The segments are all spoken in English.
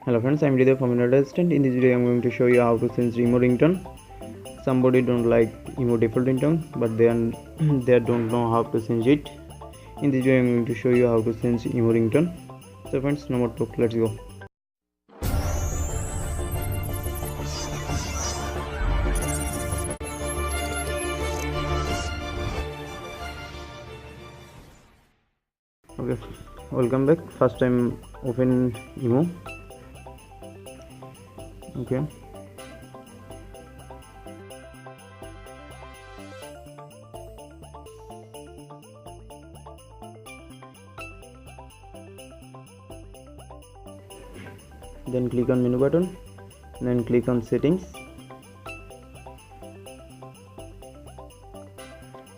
Hello friends, I'm Ridha from Another Assistant. In this video, I'm going to show you how to change emo ringtone. Somebody don't like emo default ringtone, but they don't know how to change it. In this video, I'm going to show you how to change emo ringtone. So friends, no more talk. Let's go. Okay, welcome back. First time open emo. Okay, then click on menu button, then click on settings.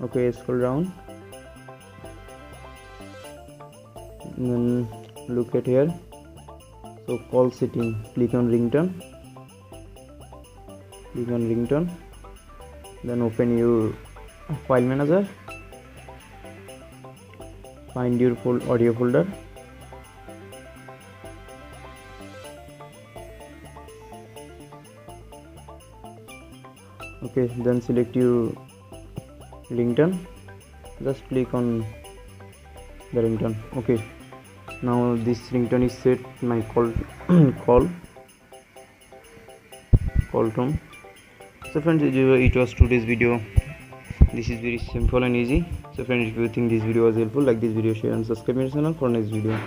Okay, scroll down, then look at here. So call setting, click on ringtone, then open your file manager, find your audio folder, okay, then select your ringtone, just click on the ringtone. Okay, now this ringtone is set my call tone. So friends, it was today's video. This is very simple and easy. So friends, if you think this video was helpful, like this video, share and subscribe my channel for next video.